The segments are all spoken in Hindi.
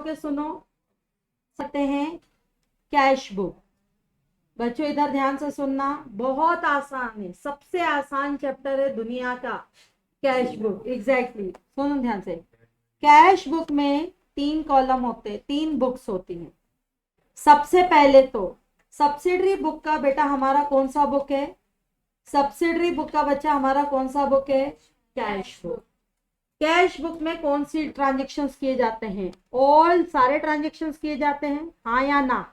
होके सुनो सकते हैं कैश बुक। बच्चों इधर ध्यान से सुनना, बहुत आसान है, सबसे आसान चैप्टर है दुनिया का कैश बुक। एग्जैक्टली सुनो ध्यान से। कैश बुक में 3 कॉलम होते, 3 बुक्स होती हैं। सबसे पहले तो सब्सिडरी बुक का बेटा हमारा कौन सा बुक है? सब्सिडरी बुक का बच्चा हमारा कौन सा बुक है? Cash book. कैश बुक में कौन सी ट्रांजेक्शन्स किए जाते हैं? ऑल सारे ट्रांजेक्शन्स किए जाते हैं, हाँ या ना?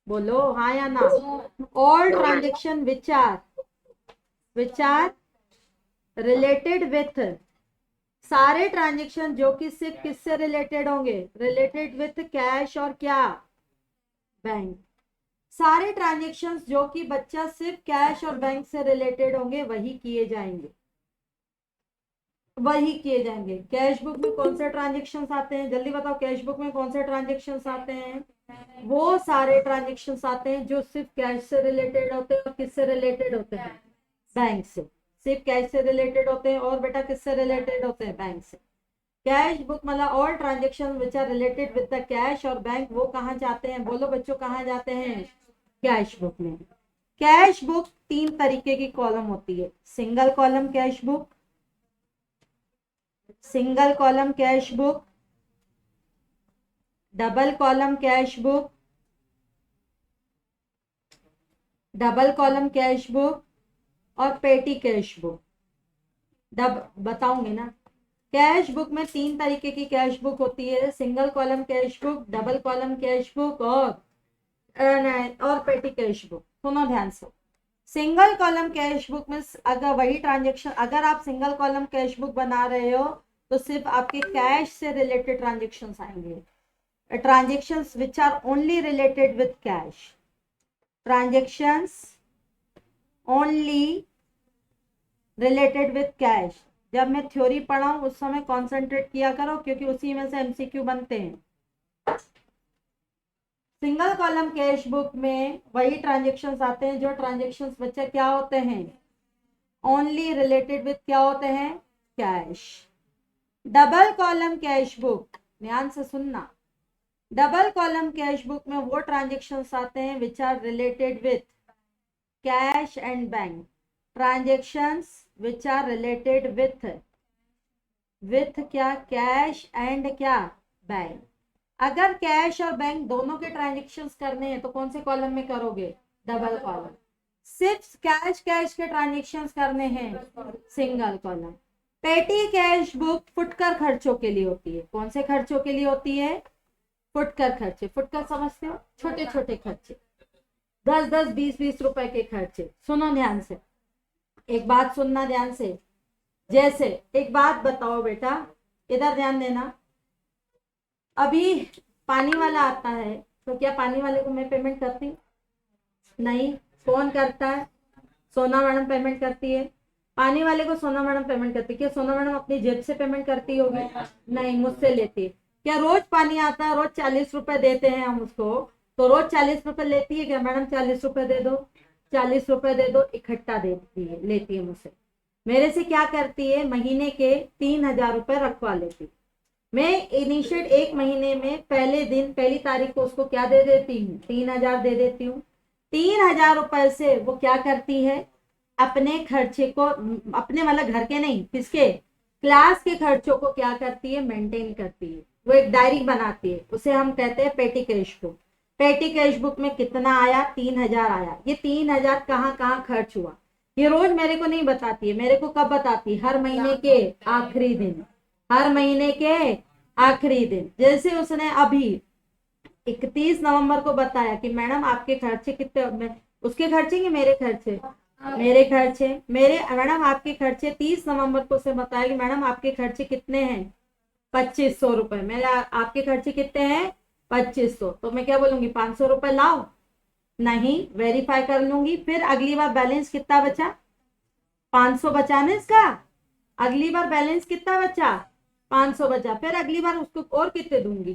बोलो हाँ या ना। All transaction which are related with, सारे ट्रांजेक्शन जो कि सिर्फ किससे रिलेटेड होंगे? रिलेटेड विथ कैश और क्या? बैंक। सारे ट्रांजेक्शन्स जो कि बच्चा सिर्फ कैश और बैंक से रिलेटेड होंगे वही किए जाएंगे, वही किए जाएंगे। कैश बुक में कौन से ट्रांजेक्शन्स आते हैं? जल्दी बताओ, कैश बुक में कौन से ट्रांजेक्शन्स आते हैं? वो सारे ट्रांजेक्शन्स आते हैं जो सिर्फ कैश से रिलेटेड होते हैं और किससे रिलेटेड होते हैं? बैंक से। सिर्फ कैश से रिलेटेड होते हैं और बेटा किससे रिलेटेड होते हैं? बैंक से। कैश बुक मतलब all transaction which are related with the cash और बैंक, वो कहाँ जाते हैं? बोलो बच्चों कहाँ जाते हैं? कैश बुक में। कैश बुक 3 तरीके की कॉलम होती है। Single column cash book, single column cash book, double column cash book, double column cash book और पेटी कैश बुक। बताऊंगी ना। कैश बुक में 3 तरीके की कैश बुक होती है, single column cash book, double column cash book और पेटी कैश बुक। सुनो ध्यान से। सिंगल कॉलम कैश बुक में अगर वही ट्रांजेक्शन, अगर आप सिंगल कॉलम कैश बुक बना रहे हो तो सिर्फ आपके कैश से रिलेटेड ट्रांजेक्शन्स आएंगे, transactions which are only related with cash, transactions only related with cash. जब मैं थ्योरी पढ़ाऊं उस समय कॉन्सेंट्रेट किया करो क्योंकि उसी में से एमसीक्यू बनते हैं। सिंगल कॉलम कैश बुक में वही ट्रांजेक्शन्स आते हैं जो ट्रांजेक्शन्स बच्चे क्या होते हैं? ओनली रिलेटेड विथ क्या होते हैं? Cash. Double column cash book, ध्यान से सुनना, डबल कॉलम कैश बुक में वो ट्रांजेक्शन्स आते हैं which are related with cash and bank, transactions which are related with क्या? कैश एंड क्या? बैंक। अगर कैश और बैंक दोनों के ट्रांजेक्शन्स करने हैं तो कौन से कॉलम में करोगे? Double column. सिर्फ कैश के ट्रांजेक्शन्स करने हैं, सिंगल कॉलम। पेटी कैश बुक फुटकर खर्चों के लिए होती है। कौन से खर्चों के लिए होती है? फुटकर खर्चे। फुटकर समझते हो? छोटे छोटे खर्चे, 10-10, 20-20 रुपए के खर्चे। सुनो ध्यान से, एक बात सुनना ध्यान से। जैसे एक बात बताओ बेटा, इधर ध्यान देना। अभी पानी वाला आता है तो क्या पानी वाले को मैं पेमेंट करती? नहीं। कौन करता है? सोना मैडम पेमेंट करती है। पानी वाले को सोना मैडम पेमेंट करती है। क्या सोना मैडम अपनी जेब से पेमेंट करती होगी? नहीं, मुझसे लेती है। क्या रोज पानी आता है, रोज 40 रुपए देते हैं हम उसको, तो रोज 40 रुपए लेती है क्या? मैडम 40 रुपए दे दो, 40 रुपए दे दो, इकट्ठा देती है, लेती है मुझसे। मेरे से क्या करती है? महीने के 3000 रुपए रखवा लेती। मैं इनिशिएट 1 महीने में पहले दिन, पहली तारीख को उसको क्या दे देती हूँ? 3000 दे देती हूँ। 3000 रुपए से वो क्या करती है? अपने खर्चे को, अपने मतलब घर के नहीं, किसके? क्लास के खर्चों को क्या करती है? मेंटेन करती है। वो एक डायरी बनाती है, उसे हम कहते हैं पेटी कैश बुक। पेटी कैश बुक में कितना आया? 3000 आया। ये 3000 कहाँ कहाँ खर्च हुआ ये रोज मेरे को नहीं बताती है। मेरे को कब बताती है? हर महीने के आखिरी दिन, हर महीने के आखिरी दिन। जैसे उसने अभी 31 नवंबर को बताया कि मैडम आपके खर्चे कितने, उसके खर्चे कि मेरे खर्चे? मेरे खर्चे। मेरे मैडम आपके खर्चे 30 नवंबर को उसे बताया कि मैडम आपके खर्चे कितने हैं? 2500 रुपए। मेरे आपके खर्चे कितने हैं? 2500। तो मैं क्या बोलूंगी? 500 रुपए लाओ? नहीं, वेरीफाई कर लूंगी। फिर अगली बार बैलेंस कितना बचा? 500 बचा ना इसका। अगली बार बैलेंस कितना बचा? 500 बचा। फिर अगली बार उसको और कितने दूंगी?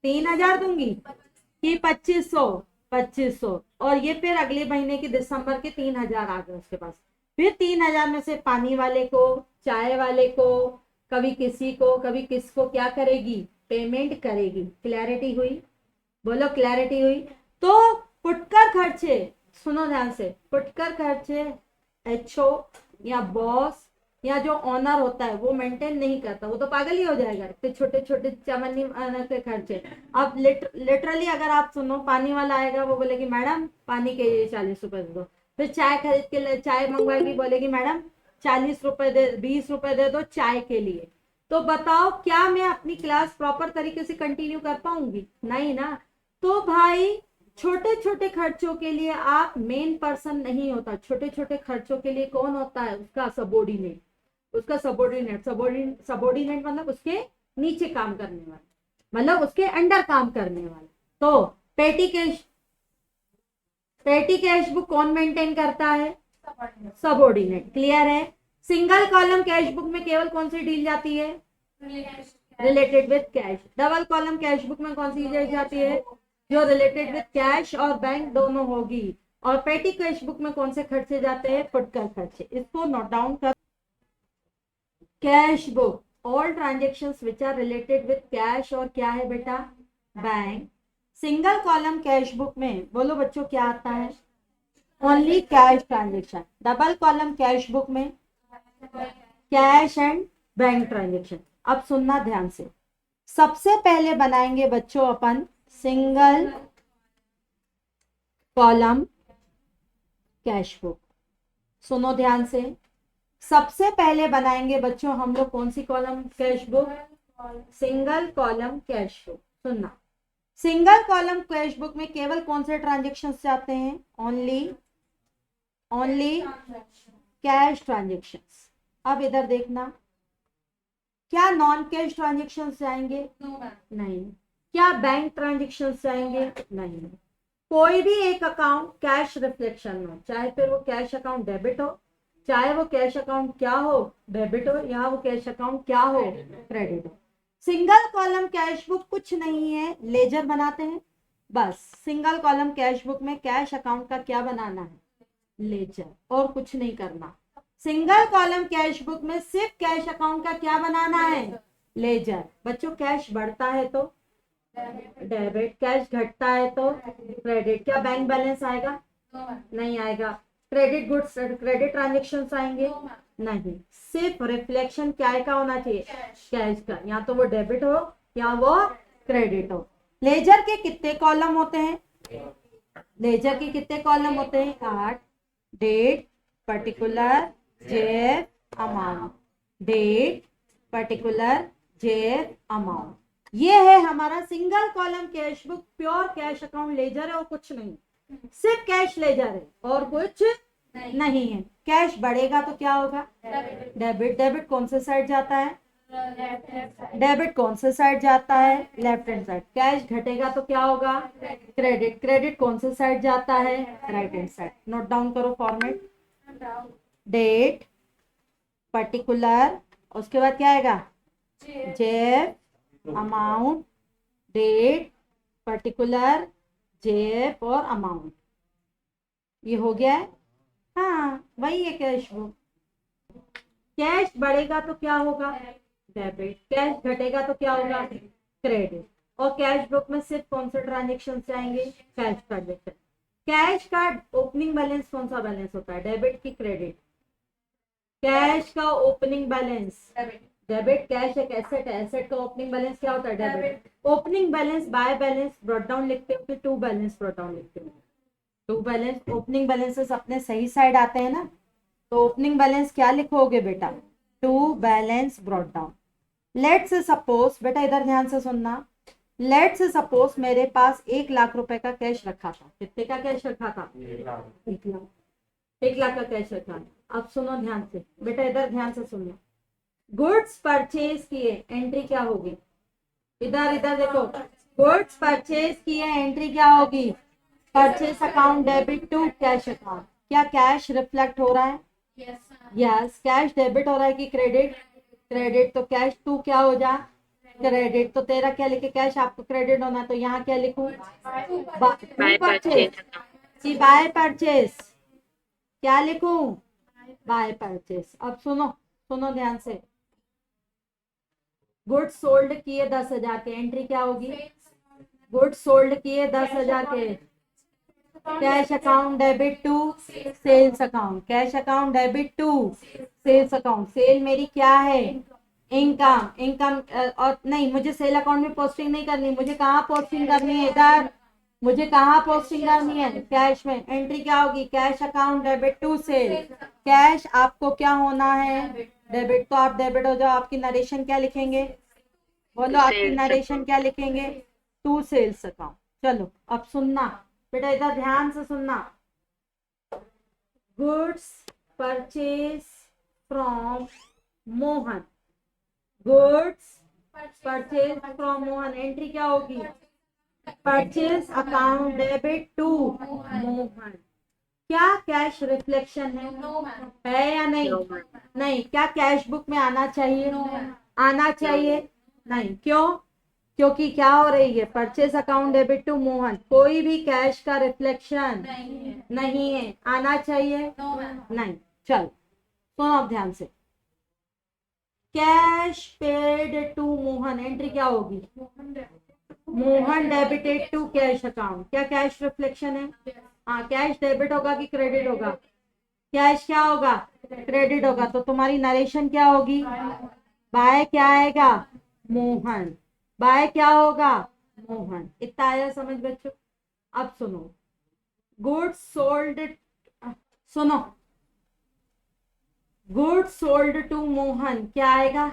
3000 दूंगी कि 2500? 2500। और ये फिर अगले महीने की दिसंबर के 3000 आ गए उसके पास। फिर 3000 में से पानी वाले को, चाय वाले को, कभी किसी को, कभी किसको क्या करेगी? पेमेंट करेगी। क्लैरिटी हुई? बोलो क्लैरिटी हुई? तो फुटकर खर्चे, सुनो ध्यान से, फुटकर खर्चे एचओ या बॉस या जो ऑनर होता है वो मेंटेन नहीं करता, वो तो पागल ही हो जाएगा। तो छोटे छोटे चमन्नी के खर्चे। अब लिटरली अगर आप सुनो, पानी वाला आएगा, वो बोलेगी मैडम पानी के 40 रुपए दे दो। फिर चाय खरीद के चाय मंगवाएगी, बोलेगी मैडम 40 रुपए दे, 20 रुपए दे दो चाय के लिए। तो बताओ क्या मैं अपनी क्लास प्रॉपर तरीके से कंटिन्यू कर पाऊंगी? नहीं ना। तो भाई छोटे छोटे खर्चों के लिए आप मेन पर्सन नहीं होता, छोटे छोटे खर्चों के लिए कौन होता है? उसका सबोर्डिनेट, उसका सबोर्डिनेट। सबोर्डिनेट मतलब उसके नीचे काम करने वाला, मतलब उसके अंडर काम करने वाला। तो पेटी कैश बुक कौन मेंटेन करता है? सबोर्डिनेट। क्लियर है? सिंगल कॉलम कैश बुक में केवल कौन सी डील जाती है? Related with cash. Double column cash book में कौन सी डील जाती है? जो रिलेटेड विद कैश और बैंक दोनों होगी। और पेटी कैश बुक में कौन से खर्चे जाते हैं? फुटकर खर्चे। इसको नोट डाउन कर। Cash book, all transactions which are related with cash और क्या है बेटा? Bank. Single column cash book में बोलो बच्चों क्या आता है? Only cash transaction. Double column cash book में कैश एंड बैंक ट्रांजेक्शन। अब सुनना ध्यान से, सबसे पहले बनाएंगे बच्चों अपन सिंगल कॉलम कैश बुक। सुनो ध्यान से, सबसे पहले बनाएंगे बच्चों हम लोग कौन सी column cash book? Single column cash book. सुनना, सिंगल कॉलम कैश बुक में केवल कौन से ट्रांजेक्शन्स जाते हैं? Only cash transactions. अब इधर देखना, क्या नॉन कैश ट्रांजेक्शन्स जाएंगे? नहीं। क्या बैंक ट्रांजेक्शन्स जाएंगे? नहीं। कोई भी एक अकाउंट कैश रिफ्लेक्शन हो, चाहे फिर वो कैश अकाउंट डेबिट हो, चाहे वो कैश अकाउंट क्या हो? डेबिट हो, या वो कैश अकाउंट क्या हो? क्रेडिट हो। सिंगल कॉलम कैश बुक कुछ नहीं है, लेजर बनाते हैं बस। सिंगल कॉलम कैश बुक में कैश अकाउंट का क्या बनाना है? लेजर, और कुछ नहीं करना। सिंगल कॉलम कैश बुक में सिर्फ कैश अकाउंट का क्या बनाना है? लेजर। बच्चों कैश बढ़ता है तो डेबिट, कैश घटता है तो क्रेडिट। क्या बैंक बैलेंस आएगा? नहीं आएगा। क्रेडिट गुड्स, क्रेडिट ट्रांजेक्शन आएंगे? नहीं। सिर्फ रिफ्लेक्शन क्या का होना चाहिए? कैश का। या तो वो डेबिट हो या वो क्रेडिट हो। लेजर के कितने कॉलम होते हैं? लेजर के कितने कॉलम होते हैं? 8। Date, particular, JF, amount. Date, particular, JF, amount. ये है हमारा single column cash book. Pure cash account ledger है और कुछ नहीं, सिर्फ कैश लेजर है और कुछ नहीं है। कैश बढ़ेगा तो क्या होगा? डेबिट। डेबिट कौन से साइड जाता है? डेबिट कौन से साइड जाता है? Left hand side. कैश घटेगा तो क्या होगा? क्रेडिट। क्रेडिट कौन से साइड जाता है? Right hand side. Note down करो फॉर्मेट। डेट, पर्टिकुलर, उसके बाद क्या आएगा? JF, amount. Date, particular, JF और अमाउंट। ये हो गया है? हाँ, वही है कैश बुक। कैश बढ़ेगा तो क्या होगा? डेबिट। कैश घटेगा तो क्या होगा? क्रेडिट। और कैश बुक में सिर्फ कौन से ट्रांजेक्शन आएंगे? Cash transaction. कैश का ओपनिंग बैलेंस कौन सा बैलेंस होता है? डेबिट की क्रेडिट? कैश का ओपनिंग बैलेंस डेबिट। कैश एक एसेट है, एसेट का ओपनिंग बैलेंस क्या होता है? Debit. Opening balance bye balance brought down लिखते हो कि टू बैलेंस ब्रॉट डाउन लिखते हो? To balance. ओपनिंग बैलेंसेस अपने सही साइड आते हैं ना, तो ओपनिंग बैलेंस क्या लिखोगे बेटा? To balance brought down. Let's suppose, बेटा इधर ध्यान से सुनना, लेट्स सपोज मेरे पास 1,00,000 रुपए का कैश रखा था। कितने का कैश रखा था? 1,00,000। 1,00,000 का कैश रखा। अब सुनो ध्यान से बेटा, इधर ध्यान से सुनना। गुड्स परचेज किए, एंट्री क्या होगी? इधर इधर देखो, गुड्स परचेज किए, एंट्री क्या होगी? Purchase account debit to cash account. क्या कैश रिफ्लेक्ट हो रहा है? यस। कैश डेबिट हो रहा है कि क्रेडिट? क्रेडिट। तो कैश टू क्या हो जा? क्रेडिट। तो तेरा क्या लिखे? कैश आपको क्रेडिट होना, तो यहाँ क्या लिखूं? बाय परचेज कि बाय परचेज? क्या लिखूं? By purchase. अब सुनो, सुनो ध्यान से, गुड्स सोल्ड किए 10,000 के, एंट्री क्या होगी? गुड्स सोल्ड किए 10,000 के, cash account debit to sales account, cash account debit to sales account. Sale मेरी क्या है? Income, income. और नहीं, मुझे सेल अकाउंट में पोस्टिंग नहीं करनी, मुझे कहाँ पोस्टिंग करनी है? इधर। मुझे कहाँ पोस्टिंग करनी है? कैश में। एंट्री क्या होगी? Cash account debit to sale. Cash आपको क्या होना है? डेबिट। तो आप डेबिट हो जाओ। आपकी नरेशन क्या लिखेंगे? बोलो, आपकी नरेशन क्या लिखेंगे? To sales account. चलो अब सुनना बेटा, इधर ध्यान से सुनना। Goods purchase from Mohan, goods purchase from Mohan, entry क्या होगी? Purchase account debit to Mohan. क्या कैश रिफ्लेक्शन है या नहीं? नहीं। क्या कैश बुक में आना चाहिए? आना चाहिए नहीं। क्यों? क्योंकि क्या हो रही है? Purchase account debit to Mohan, कोई भी कैश का रिफ्लेक्शन नहीं है। आना चाहिए नहीं। चल सुनो अब ध्यान से। Cash paid to Mohan, entry क्या होगी? Mohan debited to cash account. क्या कैश रिफ्लेक्शन है? हाँ। कैश डेबिट होगा कि क्रेडिट होगा? कैश क्या होगा? क्रेडिट होगा। तो तुम्हारी नरेशन क्या होगी? बाय क्या आएगा? मोहन। बाय क्या होगा? मोहन। इतना आया समझ बच्चों? अब सुनो, गुड्स सोल्ड, सुनो, गुड्स सोल्ड टू मोहन क्या आएगा?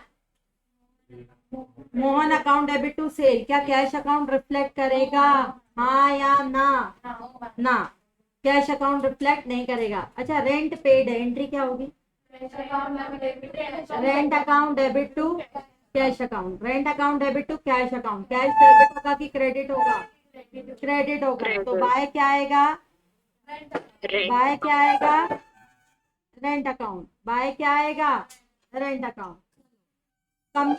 Mohan account debit to sale. क्या कैश अकाउंट रिफ्लेक्ट करेगा? हाँ या ना? ना। कैश अकाउंट रिफ्लेक्ट नहीं करेगा। अच्छा, रेंट पेड है, एंट्री क्या होगी? Rent account debit to cash account, rent account debit to cash account. Cash debit होगा कि क्रेडिट होगा? क्रेडिट होगा। तो बाय क्या आएगा? बाय क्या आएगा? Rent account. बाय क्या आएगा? Rent account.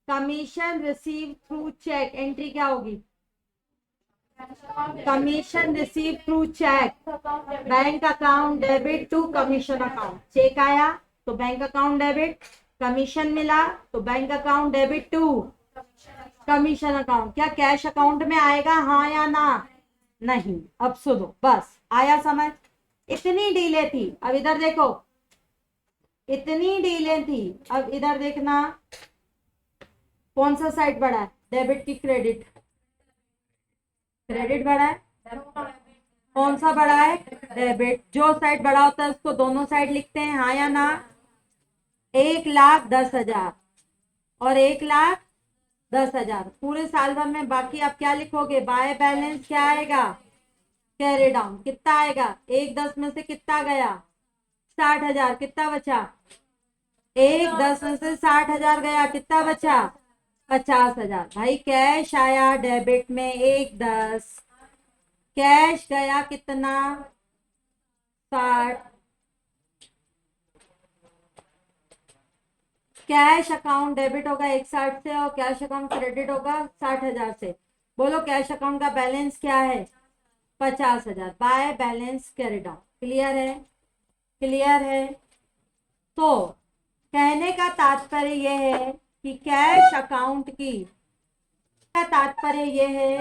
Commission receive through cheque, entry क्या होगी? Commission receive through cheque, bank account debit to commission account. Cheque आया तो बैंक अकाउंट डेबिट, कमीशन मिला तो bank account debit to commission account. क्या कैश अकाउंट में आएगा? हाँ या ना? नहीं। अब सुनो, बस आया समझ? इतनी डीले थी। अब इधर देखो, इतनी डीले थी। अब इधर देखना, कौन सा साइड बड़ा है? डेबिट की क्रेडिट? क्रेडिट बड़ा है। कौन सा बड़ा है? डेबिट। जो साइड बड़ा होता है उसको दोनों साइड लिखते हैं, हाँ या ना? 1,10,000 और 1,10,000 पूरे साल भर में। बाकी आप क्या लिखोगे? बाय बैलेंस क्या आएगा? Carry down. कितना आएगा? 1,10 में से कितना गया? 60,000। कितना बचा? 1,10 में से 60,000 गया, कितना बचा? 50,000। भाई कैश आया डेबिट में 1,10, कैश गया कितना? 60। कैश अकाउंट डेबिट होगा 1,60 से और कैश अकाउंट क्रेडिट होगा 60,000 से। बोलो कैश अकाउंट का बैलेंस क्या है? 50,000। By balance carry down. Clear है? क्लियर है? तो कहने का तात्पर्य यह है कि कैश अकाउंट की, का तात्पर्य यह है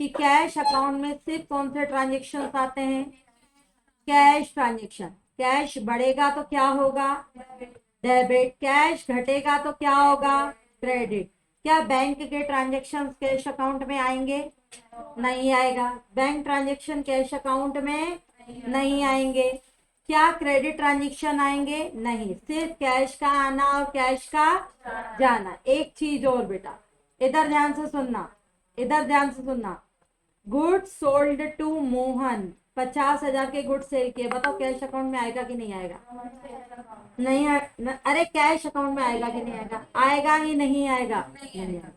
कि कैश अकाउंट में सिर्फ कौन से ट्रांजेक्शन आते हैं? Cash transaction. कैश बढ़ेगा तो क्या होगा? डेबिट। कैश घटेगा तो क्या होगा? क्रेडिट। क्या बैंक के ट्रांजेक्शन कैश अकाउंट में आएंगे? नहीं आएगा। बैंक ट्रांजेक्शन कैश अकाउंट में नहीं आएंगे। क्या क्रेडिट ट्रांजेक्शन आएंगे? नहीं। सिर्फ कैश का आना और कैश का जाना। एक चीज और बेटा, इधर ध्यान से सुनना, इधर ध्यान से सुनना। गुड्स सोल्ड टू मोहन, 50,000 के गुड्स सेल किए। बताओ कैश अकाउंट में आएगा कि नहीं आएगा? नहीं अरे कैश अकाउंट में आएगा कि नहीं आएगा? आएगा ही नहीं आएगा? नहीं आएगा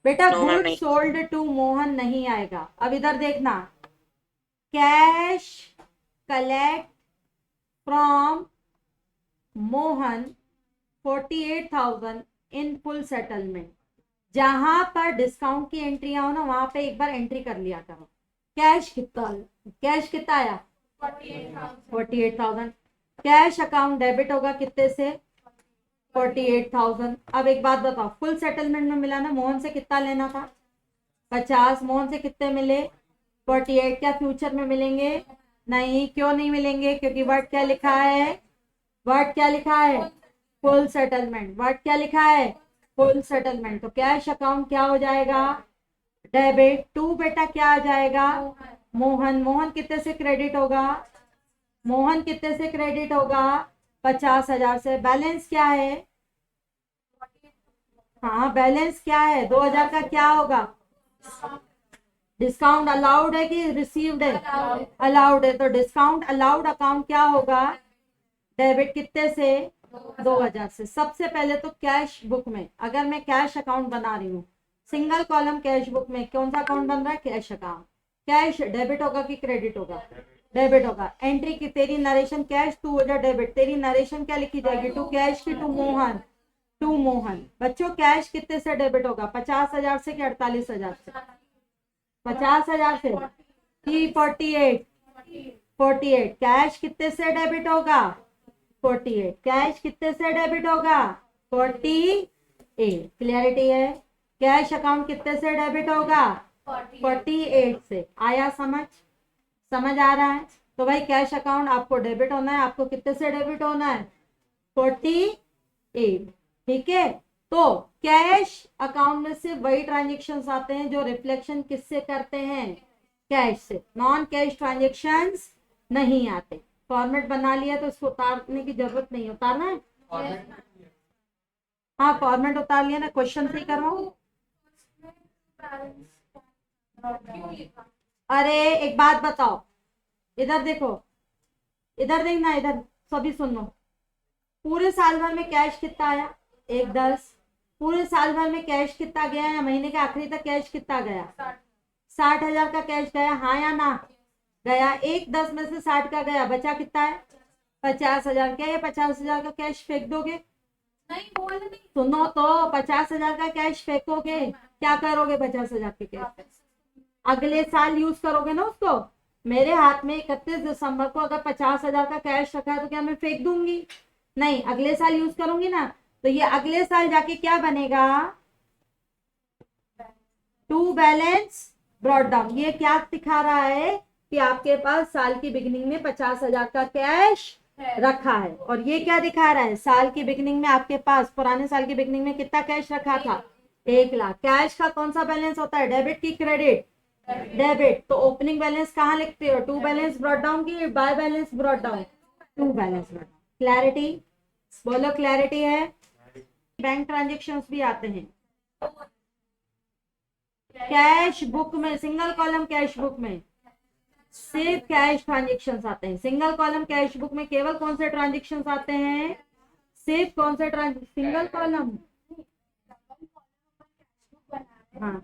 बेटा। गुड्स सोल्ड टू मोहन नहीं आएगा। अब इधर देखना, cash collect from Mohan 48,000 in full settlement. जहां पर डिस्काउंट की एंट्री हो ना, वहां पे एक बार एंट्री कर लिया करो। कैश कितना? कैश कितना आया? 48,000। कैश अकाउंट डेबिट होगा कितने से? 48,000। अब एक बात बताओ, फुल सेटलमेंट में मिला ना, मोहन से कितना लेना था? 50। मोहन से कितने मिले? 48। क्या फ्यूचर में मिलेंगे? नहीं। क्यों नहीं मिलेंगे? क्योंकि वर्ड क्या लिखा है? वर्ड क्या लिखा है? Full settlement. वर्ड क्या लिखा है? Full settlement. तो कैश अकाउंट क्या हो जाएगा? डेबिट टू बेटा क्या आ जाएगा? मोहन। मोहन कितने से क्रेडिट होगा? मोहन कितने से क्रेडिट होगा? 50,000 से। बैलेंस क्या है? हाँ, बैलेंस क्या है? 2,000 का क्या होगा? डिस्काउंट अलाउड है कि रिसीव्ड है? अलाउड है। तो डिस्काउंट अलाउड अकाउंट क्या होगा? डेबिट कितने से? 2,000 से। सबसे पहले तो कैश बुक में अगर मैं कैश अकाउंट बना रही हूँ, सिंगल कॉलम कैश बुक में कौन सा अकाउंट बन रहा है? Cash account. कैश डेबिट होगा कि क्रेडिट होगा? डेबिट होगा। एंट्री की तेरी नरेशन कैश, टू हो जाए डेबिट। तेरी नरेशन क्या लिखी जाएगी? टू कैश की टू मोहन? टू मोहन। बच्चों कैश कितने से डेबिट होगा? 50,000 से कि 48,000 से? 50,000 से। 48। 48 कैश कितने से डेबिट होगा? 48 कैश कितने से डेबिट होगा? 48। क्लियरिटी है? कैश अकाउंट कितने से डेबिट होगा? 48 से। आया समझ? समझ आ रहा है? तो भाई कैश अकाउंट आपको डेबिट होना है। आपको कितने से डेबिट होना है? 48। ठीक है। तो कैश अकाउंट में से वही ट्रांजेक्शन आते हैं जो रिफ्लेक्शन किससे करते हैं? कैश से। नॉन कैश ट्रांजेक्शन नहीं आते। फॉर्मेट बना लिया तो इसको उतारने की जरूरत नहीं। उतारना है? हाँ, फॉर्मेट उतार लिया ना। क्वेश्चन सही करवाऊं? अरे एक बात बताओ, इधर देखो, इधर देखना, इधर सभी सुन लो। पूरे साल भर में कैश कितना आया? 1,10। पूरे साल भर में कैश कितना गया या महीने के आखिरी तक कैश कितना गया? 60,000 का कैश गया, हाँ या ना? गया। 1,10 में से 60 का गया, बचा कितना है? 50,000। क्या ये 50,000 का कैश फेंक दोगे? नहीं, बोल नहीं। सुनो तो, 50,000 का कैश फेंकोगे? क्या करोगे 50,000 के कैश? अगले साल यूज करोगे ना उसको। मेरे हाथ में 31 दिसंबर को अगर 50,000 का कैश रखा है तो क्या मैं फेंक दूंगी? नहीं, अगले साल यूज करूंगी ना। तो ये अगले साल जाके क्या बनेगा? To balance brought down. ये क्या दिखा रहा है कि आपके पास साल की बिगिनिंग में 50,000 का कैश रखा है। और ये क्या दिखा रहा है? साल की बिगिनिंग में आपके पास, पुराने साल की बिगिनिंग में कितना कैश रखा था? 1,00,000। कैश का कौन सा बैलेंस होता है? डेबिट की क्रेडिट? डेबिट। तो ओपनिंग बैलेंस कहाँ लिखते हो? टू बैलेंस ब्रॉट डाउन की by balance brought down? To balance brought down. Clarity? बोलो क्लैरिटी है? बैंक ट्रांजेक्शन्स भी आते हैं कैश बुक में। सिंगल कॉलम कैश बुक में सिर्फ कैश ट्रांजेक्शन्स आते हैं। सिंगल कॉलम कैश बुक में केवल कौन से ट्रांजेक्शन्स आते हैं? सिर्फ कौन से सिंगल कॉलम? हाँ,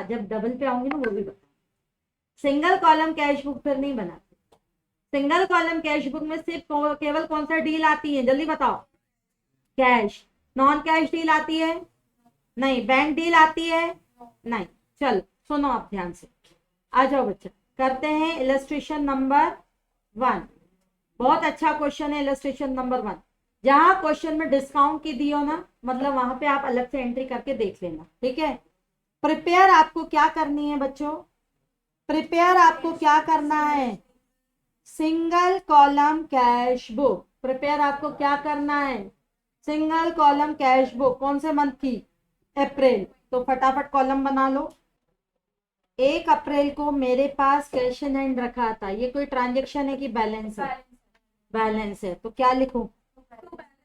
जब डबल पे आऊंगी ना वो भी बता। सिंगल कॉलम कैश बुक फिर नहीं बनाते। सिंगल कॉलम कैश बुक में सिर्फ केवल कौन सा डील आती है? जल्दी बताओ। कैश। नॉन कैश डील आती है? नहीं। बैंक डील आती है? नहीं। चलो सुनो आप ध्यान से। आ जाओ बच्चा, करते हैं इलस्ट्रेशन नंबर 1। बहुत अच्छा क्वेश्चन है इलस्ट्रेशन नंबर 1। जहां क्वेश्चन में डिस्काउंट की दी हो ना, मतलब वहां पे आप अलग से एंट्री करके देख लेना। ठीक है। प्रिपेयर आपको क्या करनी है बच्चों? प्रिपेयर आपको क्या करना है? Single column cash book. Prepare आपको क्या करना है? Single column cash book. कौन से मंथ की? अप्रैल। तो फटाफट कॉलम बना लो। 1 अप्रैल को मेरे पास कैश इन हैंड रखा था। ये कोई ट्रांजेक्शन है कि बैलेंस है? बैलेंस है। तो क्या लिखूं?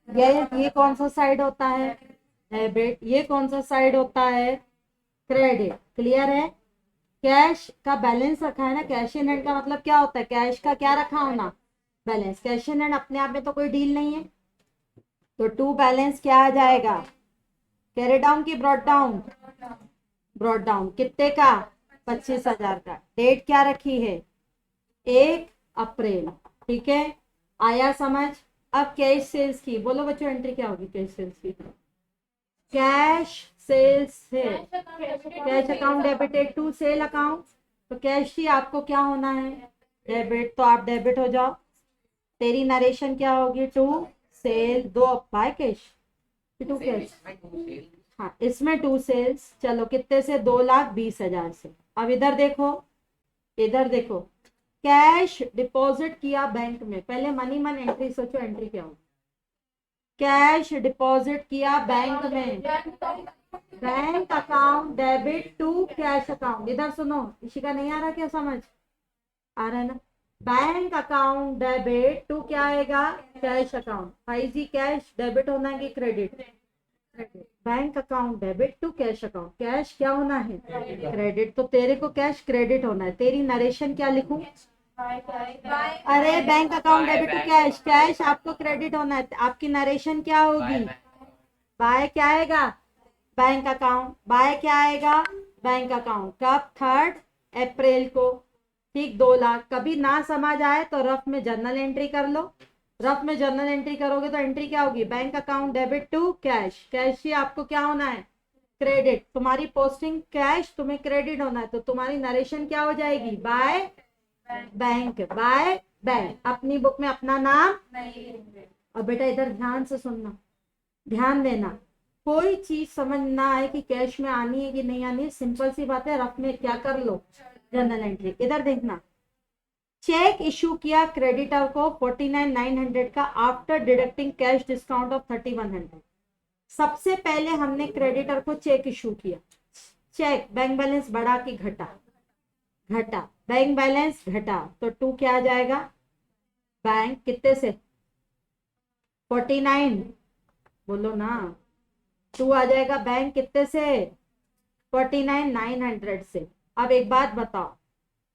ये कौन सा साइड होता है? डेबिट। ये कौन सा साइड होता है? क्रेडिट। क्लियर है? कैश का बैलेंस रखा है ना। कैश इन हैंड का मतलब क्या होता है? कैश का क्या रखा होना? बैलेंस। कैश इन हैंड अपने आप में तो कोई डील नहीं है। तो टू बैलेंस क्या आ जाएगा? कैरी डाउन की ब्रॉट डाउन? Brought down. कितने का? 25,000 का। डेट क्या रखी है? 1 अप्रैल। ठीक है। आया समझ? अब कैश सेल्स की बोलो बच्चों, एंट्री क्या होगी कैश सेल्स की? कैश सेल्स है। Cash account debited to sale account. तो कैश ही आपको क्या होना है? डेबिट। तो आप डेबिट हो जाओ। तेरी नरेशन क्या होगी? टू सेल, दो बाय कैश, टू कैश। हाँ, इसमें टू सेल्स। चलो कितने से? 2,20,000 से। अब इधर देखो, इधर देखो, कैश डिपॉजिट किया बैंक में। पहले मनी मन एंट्री सोचो, एंट्री क्या हो? कैश डिपॉजिट किया बैंक में, bank account debit to cash account. इधर सुनो, इशिका नहीं आ रहा क्या समझ? आ रहा है ना? बैंक अकाउंट डेबिट टू क्या आएगा? Cash account. भाई जी कैश डेबिट होना है कि credit? Bank account debit to cash account. Cash क्या होना है? क्रेडिट। तो तेरे को कैश क्रेडिट होना है। तेरी नरेशन क्या लिखूं? अरे bank account debit to cash, cash आपको क्रेडिट होना है। आपकी नरेशन क्या होगी? बाय क्या आएगा? Bank account. बाय क्या आएगा? Bank account. कब? 3 अप्रैल को। ठीक, 2 लाख। कभी ना समझ आए तो रफ में जर्नल एंट्री कर लो। रफ में जर्नल एंट्री करोगे तो एंट्री क्या होगी? Bank account debit to cash. Cash ही आपको क्या होना है? क्रेडिट। तुम्हारी पोस्टिंग कैश, तुम्हें क्रेडिट होना है, तो तुम्हारी नरेशन क्या हो जाएगी? By bank. By bank. अपनी बुक में अपना नाम। और बेटा इधर ध्यान से सुनना, ध्यान देना, कोई चीज समझ ना आए कि कैश में आनी है कि नहीं आनी है, सिंपल सी बात है, रफ में क्या कर लो? Journal entry. इधर देखना, चेक इशू किया क्रेडिटर को 49,900 का after deducting cash discount of 3,100। सबसे पहले हमने क्रेडिटर को चेक इशू किया। चेक बैंक बैलेंस बढ़ा कि घटा? घटा। बैंक बैलेंस घटा तो टू क्या आ जाएगा? बैंक कितने से? 49, बोलो ना। टू आ जाएगा बैंक कितने से? 49,900 से। अब एक बात बताओ,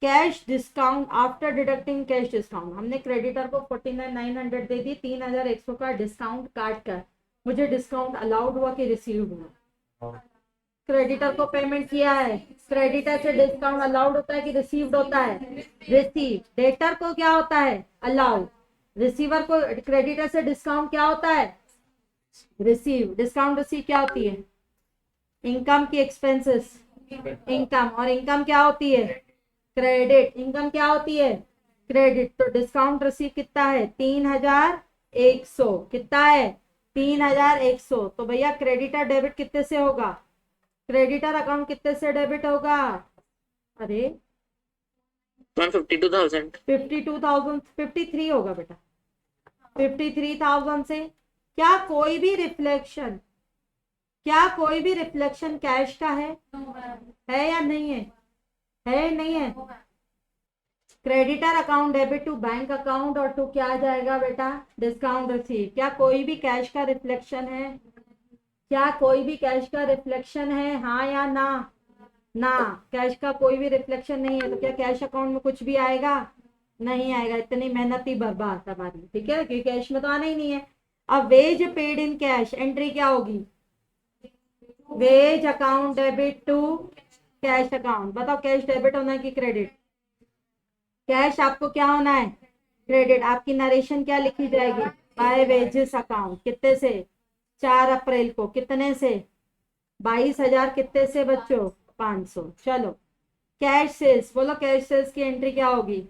cash discount after deducting cash discount, हमने क्रेडिटर को 49,900 दे दी, 3,100 का डिस्काउंट काट कर। मुझे डिस्काउंट अलाउड हुआ कि रिसीव्ड हुआ? क्रेडिटर को पेमेंट किया है, क्रेडिटर से डिस्काउंट अलाउड होता है कि रिसीव्ड होता है? रिसीव। डेटर को क्या होता है? अलाउड। रिसीवर को, क्रेडिटर से डिस्काउंट क्या होता है? रिसीव। डिस्काउंट रिसीव क्या होती है? इनकम की एक्सपेंसेस? इनकम। और इनकम क्या होती है? क्रेडिट। इनकम क्या होती है? क्रेडिट। तो डिस्काउंट रिसीव कितना है? 3,100। कितना है? 3,100। तो भैया क्रेडिटर डेबिट कितने से होगा? क्रेडिटर अकाउंट कितने से डेबिट होगा? अरे 152,000। 52,000, 53 होगा बेटा। 53,000 से क्या कोई भी रिफ्लेक्शन, क्या कोई भी रिफ्लेक्शन कैश का है? है या नहीं है? है नहीं है? Creditor account debit to bank account और टू क्या आ जाएगा बेटा? Discount receive. क्या कोई भी कैश का रिफ्लेक्शन है? क्या कोई भी कैश का रिफ्लेक्शन है? हाँ या ना? ना, कैश का कोई भी रिफ्लेक्शन नहीं है, तो क्या कैश अकाउंट में कुछ भी आएगा? नहीं आएगा। इतनी मेहनत ही बर्बाद हमारी, ठीक है, क्योंकि कैश में तो आना ही नहीं है। अब wage paid in cash, entry क्या होगी? Wage account debit to cash account. बताओ कैश डेबिट होना है कि क्रेडिट? कैश आपको क्या होना है? क्रेडिट। आपकी नरेशन क्या लिखी जाएगी? By wages account. कितने से? 4 अप्रैल को। कितने से? 22,000। कितने से बच्चों? 500। चलो कैश सेल्स, बोलो कैश सेल्स की एंट्री क्या होगी?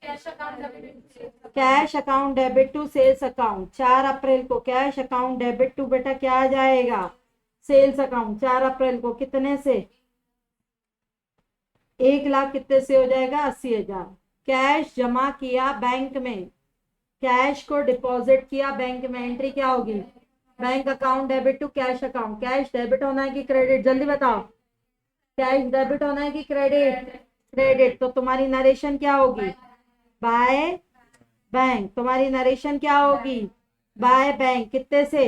Cash account debit to sales account. 4 April को कैश अकाउंट डेबिट टू बेटा क्या आ जाएगा? Sales account. 4 अप्रैल को कितने से? 1,00,000। कितने से हो जाएगा? 80,000। कैश जमा किया बैंक में, कैश को डिपॉजिट किया बैंक में, एंट्री क्या होगी? Bank account debit to cash account. Cash debit होना है कि क्रेडिट? जल्दी बताओ, कैश डेबिट होना है कि क्रेडिट? क्रेडिट। तो तुम्हारी नरेशन क्या होगी? By bank. तुम्हारी नरेशन क्या होगी? By bank. कितने से?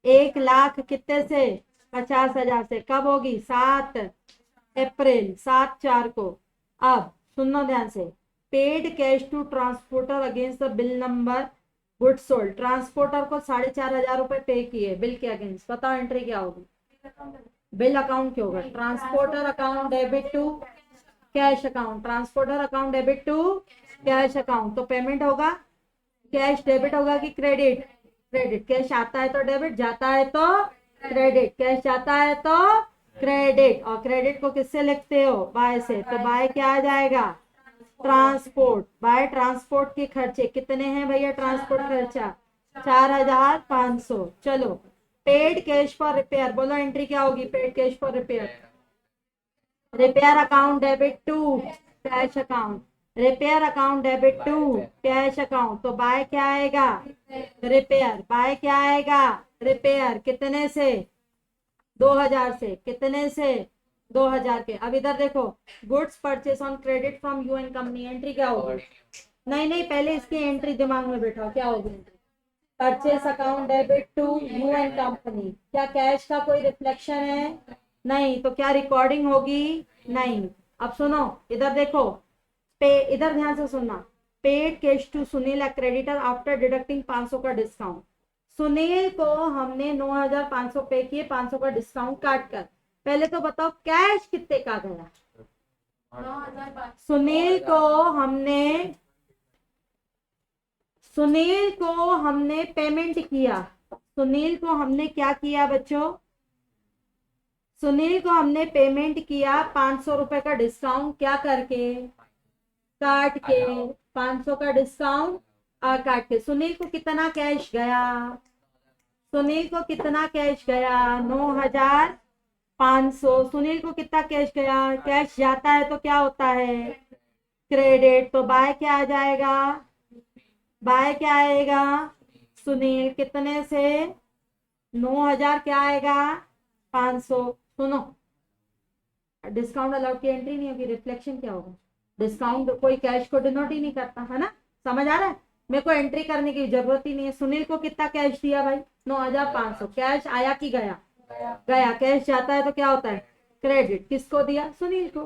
1,00,000। कितने से? 50,000 से। कब होगी? 7 अप्रैल, 7/4 को। अब सुनो ध्यान से, paid cash to transporter against the bill number good sold. Transporter को 4,500 रुपए पे किए बिल के अगेंस्ट। बताओ एंट्री क्या होगी? बिल अकाउंट क्या होगा? Transporter account debit to cash account. Transporter account debit to cash account. तो पेमेंट होगा, कैश डेबिट होगा कि क्रेडिट? क्रेडिट। कैश आता है तो डेबिट, जाता है तो क्रेडिट। कैश जाता है तो क्रेडिट। और क्रेडिट को किससे लिखते हो? बाय से। तो बाय क्या आ जाएगा? ट्रांसपोर्ट, बाय ट्रांसपोर्ट के खर्चे कितने हैं भैया? ट्रांसपोर्ट खर्चा 4500। चलो पेड कैश फॉर रिपेयर, बोलो एंट्री क्या होगी? Paid cash for repair, repair account debit to cash account, repair account debit to cash account. तो बाय क्या आएगा? रिपेयर। बाय क्या आएगा? रिपेयर। कितने से? 2000 से। कितने से? 2000 के। अब इधर देखो, goods purchase on credit from you and company, entry क्या होगी? नहीं नहीं, पहले इसकी एंट्री दिमाग में बैठाओ, क्या होगी entry? Purchase account debit to U and company. क्या कैश का कोई रिफ्लेक्शन है? नहीं। तो क्या रिकॉर्डिंग होगी? नहीं। अब सुनो, इधर देखो, पे, इधर ध्यान से सुनना। Paid cash to Sunil a creditor after deducting 500 का डिस्काउंट। सुनील को हमने 9500 पे किए, 500 का डिस्काउंट काट कर। पहले तो बताओ कैश कितने का गया? सुनील को हमने पेमेंट किया। सुनील को हमने क्या किया बच्चों? सुनील को हमने पेमेंट किया 500 रुपए का डिस्काउंट क्या करके? काट के। 500 का डिस्काउंट काट के। सुनील को कितना कैश गया? सुनील को कितना कैश गया? 9500। सुनील को कितना कैश गया? कैश जाता है तो क्या होता है? क्रेडिट। तो बाय क्या आ जाएगा? बाय क्या आएगा? सुनील कितने से? 9000 क्या आएगा? 500। सुनो, डिस्काउंट अलाउड की एंट्री नहीं होगी, रिफ्लेक्शन क्या होगा? डिस्काउंट कोई कैश को डिनोट ही नहीं करता है ना, समझ आ रहा है? मेरे को एंट्री करने की जरूरत ही नहीं है। सुनील को कितना कैश दिया भाई? 9500। कैश आया कि गया? गया। कैश जाता है तो क्या होता है? क्रेडिट। किसको दिया? सुनील को।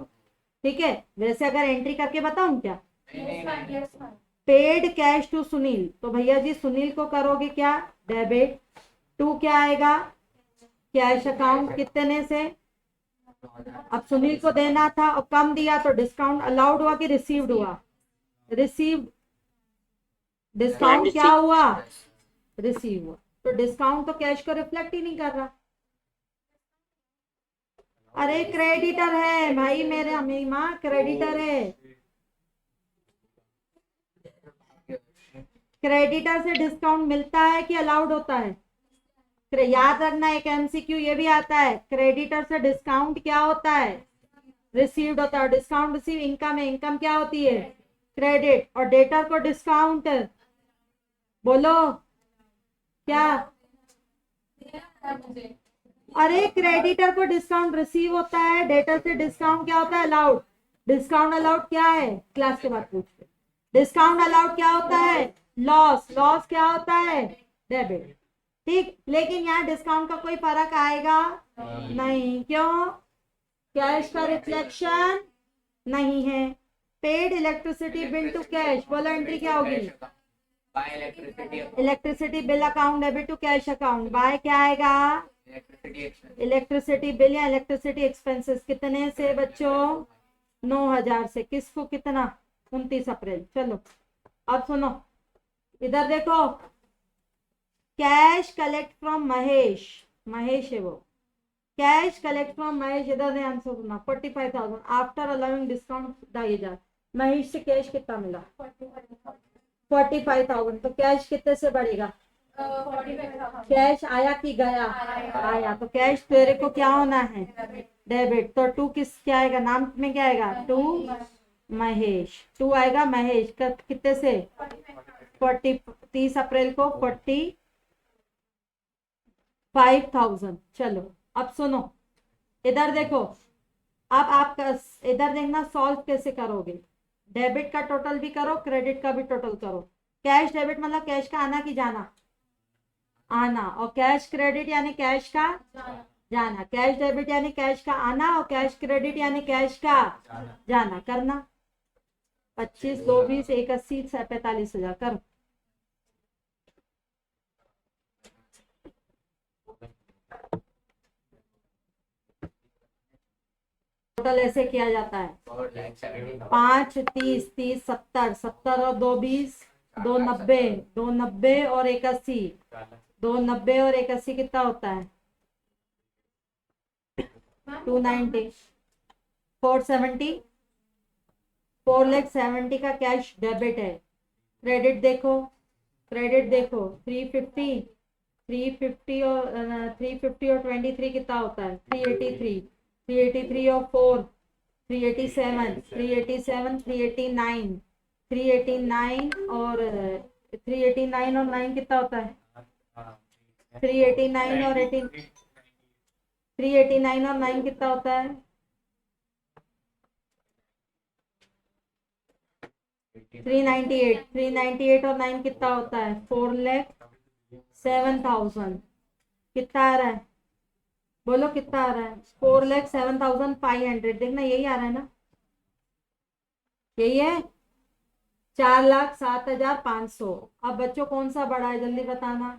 ठीक है, वैसे अगर एंट्री करके बताऊं क्या? पेड कैश टू सुनील, तो भैया जी सुनील को करोगे क्या? डेबिट टू क्या आएगा? Cash account. कितने से? अब सुनील को देना था और कम दिया, तो डिस्काउंट अलाउड हुआ कि रिसीव्ड हुआ? रिसीव्ड। डिस्काउंट क्या हुआ? रिसीव हुआ। तो डिस्काउंट तो कैश को रिफ्लेक्ट ही नहीं कर रहा। अरे क्रेडिटर है भाई, मेरे अम्मी माँ क्रेडिटर है। क्रेडिटर से डिस्काउंट मिलता है कि अलाउड होता है? याद रखना, एक एमसीक्यू ये भी आता है, क्रेडिटर से डिस्काउंट क्या होता है? रिसीव्ड होता है। डिस्काउंट रिसीव इनकम है, इनकम क्या होती है? क्रेडिट। और डेटर को डिस्काउंट, बोलो क्या? अरे क्रेडिटर को डिस्काउंट रिसीव होता है, डेटर से डिस्काउंट क्या होता है? अलाउड। डिस्काउंट अलाउड क्या है? क्लास के बाद पूछते। डिस्काउंट अलाउड क्या होता है? लॉस। लॉस क्या होता है? डेबिट। ठीक, लेकिन यहाँ डिस्काउंट का कोई फर्क आएगा नहीं। क्यों? कैश का रिफ्लेक्शन नहीं है। Paid electricity bill to cash, बोलो एंट्री क्या होगी? Electricity bill account debit to cash account. By क्या आएगा? इलेक्ट्रिसिटी बिल या इलेक्ट्रिसिटी एक्सपेंसेस। कितने से बच्चों? 9000 से। किसको कितना? 29 अप्रैल। चलो अब सुनो, इधर देखो, cash collect from Mahesh. Mahesh है वो। कैश कलेक्ट फ्रॉम महेश, इधर ध्यान से सुनना। 45,000 आफ्टर अलाउइंग डिस्काउंट 2500। महेश से कैश कितना मिला? 45,000। तो कैश कितने से बढ़ेगा? कैश आया कि गया? आया। तो कैश तेरे को क्या होना है? डेबिट। तो टू किस क्या आएगा? नाम में क्या आएगा? टू महेश। टू आएगा महेश का कितने से? 30 अप्रैल को 45,000। चलो अब सुनो, इधर देखो, अब आप इधर देखना सॉल्व कैसे करोगे। डेबिट का टोटल भी करो, क्रेडिट का भी टोटल करो। कैश डेबिट मतलब कैश का आना कि जाना? आना। और कैश क्रेडिट यानी कैश का जाना। कैश डेबिट यानी कैश का आना, और कैश क्रेडिट यानी कैश का जाना। करना। 25 2 20 1 80 45,000 करो। टोटल ऐसे किया जाता है। 5 30 30 70 70 और 2 20 2 90 2 90 और 1 80 2 90 और 1 80 कितना होता है? 290 470 4,70,000 का कैश डेबिट है। क्रेडिट देखो, क्रेडिट देखो 350, 350 और 350 और 23 कितना होता है 383, 383 और 4 387, 387, 389, 389 और 389 और 9 कितना होता है 389 और 18, 389 और 9 कितना होता है 398, 398 और 9 कितना होता है 4,07,000। कितना आ रहा है बोलो, कितना आ रहा है 4,07,500। देखना यही आ रहा है ना, यही है 4,07,500। अब बच्चों कौन सा बड़ा है जल्दी बताना,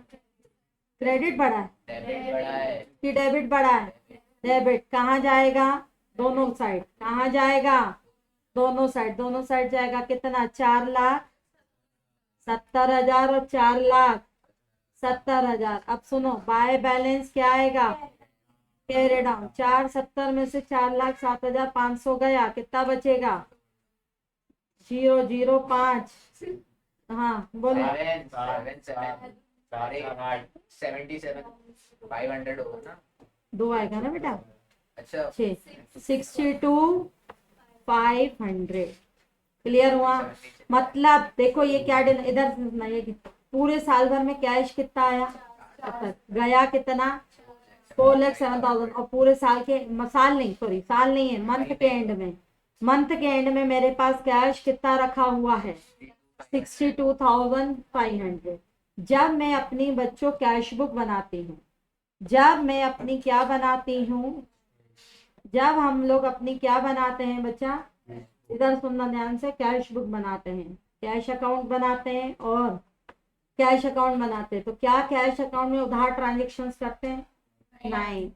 क्रेडिट बड़ा है डेबिट बड़ा है कि डेबिट बड़ा है? डेबिट कहाँ जाएगा, दोनों साइड कहाँ जाएगा, दोनों साइड, दोनों साइड जाएगा। कितना 4,70,000 और 4,70,000। अब सुनो बाय बैलेंस क्या आएगा, कैरी डाउन 470 में से 4,07,500 गया, कितना बचेगा 005। हाँ बोलो 77,500 होगा ना, 2 आएगा ना बेटा, अच्छा 62,500। क्लियर हुआ? मतलब देखो ये क्या इधर सुनना, ये पूरे साल भर में कैश कितना आया गया, कितना 4,07,000। और पूरे साल के साल नहीं, सॉरी साल नहीं है, मंथ के एंड में, मंथ के एंड में मेरे पास कैश कितना रखा हुआ है 62,500। जब मैं अपनी बच्चों कैश बुक बनाती हूँ, जब मैं अपनी क्या बनाती हूँ, जब हम लोग अपनी क्या बनाते हैं बच्चा, इधर सुनना ध्यान से, कैश बुक बनाते हैं, कैश अकाउंट बनाते हैं और कैश अकाउंट बनाते हैं। तो क्या कैश अकाउंट में उधार ट्रांजेक्शन्स करते हैं? नहीं।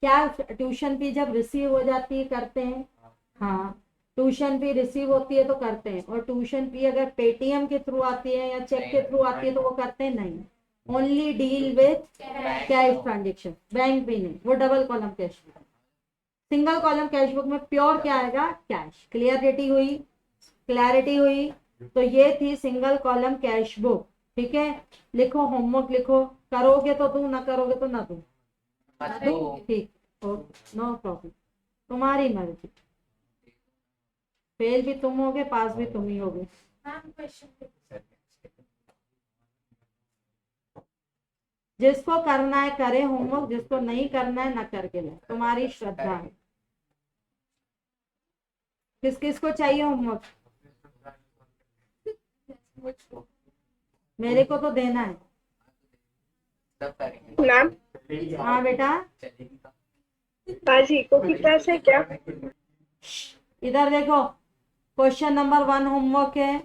क्या ट्यूशन फी जब रिसीव हो जाती है करते हैं? हाँ, ट्यूशन फी रिसीव होती है तो करते हैं। और ट्यूशन फी अगर पेटीएम के थ्रू आती है या चेक के थ्रू आती है तो वो करते हैं नहीं। Only deal with cash transaction, bank भी नहीं, वो double column cash. Single column cash book में प्योर क्या आएगा, कैश। क्लियरिटी हुई, क्लैरिटी हुई? तो ये थी सिंगल कॉलम कैश बुक। ठीक है, लिखो, होमवर्क लिखो, करोगे तो दूं, ना करोगे तो ना दूं। ठीक, नो प्रॉब्लम, तुम्हारी मर्जी। फेल भी तुम होगे, पास भी तुम ही होगे। जिसको करना है करे होमवर्क, जिसको नहीं करना है ना करके ले, तुम्हारी श्रद्धा है। किस किस को चाहिए होमवर्क? मेरे को तो देना है मैम। हाँ बेटा, आज इको की क्लास है क्या? इधर देखो, क्वेश्चन नंबर 1 होमवर्क है,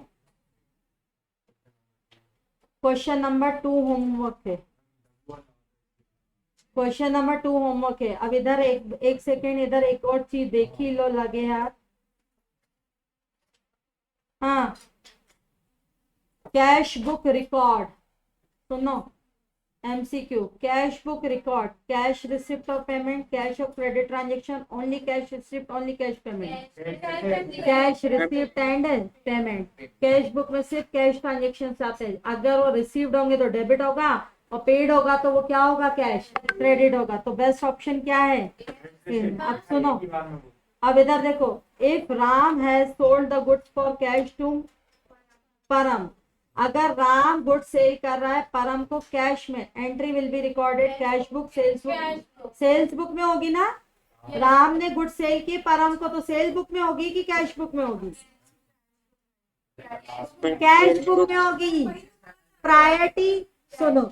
क्वेश्चन नंबर 2 होमवर्क है, क्वेश्चन नंबर 2 होमवर्क है। अब इधर एक सेकेंड, इधर एक और चीज देखी लो, लगे यार। हाँ, कैश बुक रिकॉर्ड सुनो, MCQ, cash book record, cash receipt of payment, cash of credit transaction, only cash receipt, only cash payment, cash receipt and payment. Cash book में सिर्फ कैश ट्रांजेक्शन आते हैं। अगर वो रिसीव्ड होंगे तो डेबिट होगा, और पेड होगा तो वो क्या होगा, कैश क्रेडिट होगा। तो बेस्ट ऑप्शन क्या है? अब सुनो, अब इधर देखो, if Ram has sold the goods for cash to Param, अगर राम गुड सेल कर रहा है परम को कैश में, entry will be recorded cash book, sales book, sales book में होगी ना। राम ने गुड सेल की परम को, तो सेल बुक में होगी कि कैश बुक में होगी? कैश बुक में होगी। प्रायोरिटी सुनो,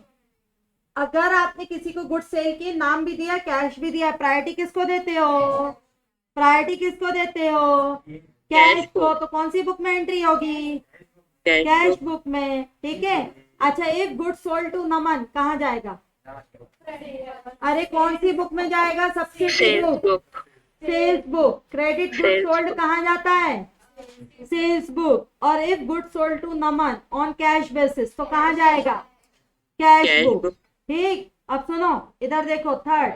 अगर आपने किसी को गुड सेल की, नाम भी दिया, कैश भी दिया, प्रायोरिटी किसको देते हो? प्रायोरिटी किसको देते हो? कैश को। तो कौन सी बुक में एंट्री होगी? कैश बुक में। ठीक है, अच्छा, if good sold to Naman कहाँ जाएगा? अरे कौन सी बुक में जाएगा? सबसे book, sales book. Credit good sold कहाँ जाता है? Sales book. और if good sold to Naman on cash basis तो कहाँ जाएगा? Cash book. ठीक, अब सुनो, इधर देखो, थर्ड,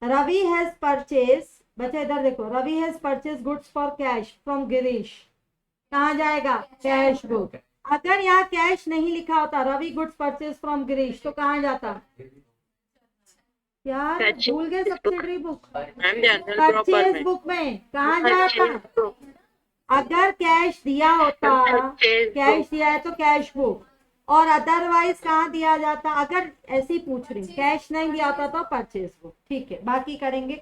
रवि हैज परचेज, बच्चे इधर देखो, Ravi has purchase goods for cash from Girish. कहाँ जाएगा, कैश बुक। अगर यहाँ कैश नहीं लिखा होता, Ravi goods purchase from Girish, तो कहाँ जाता यार, Purchase भूल गए subsidiary book, ma'am journal proper purchase में बुक में कहाँ जाता। अगर कैश दिया होता, कैश दिया है तो कैश बुक, और अदरवाइज कहाँ दिया जाता, अगर ऐसी पूछ रही कैश नहीं दिया होता तो परचेज बुक। ठीक है, बाकी करेंगे।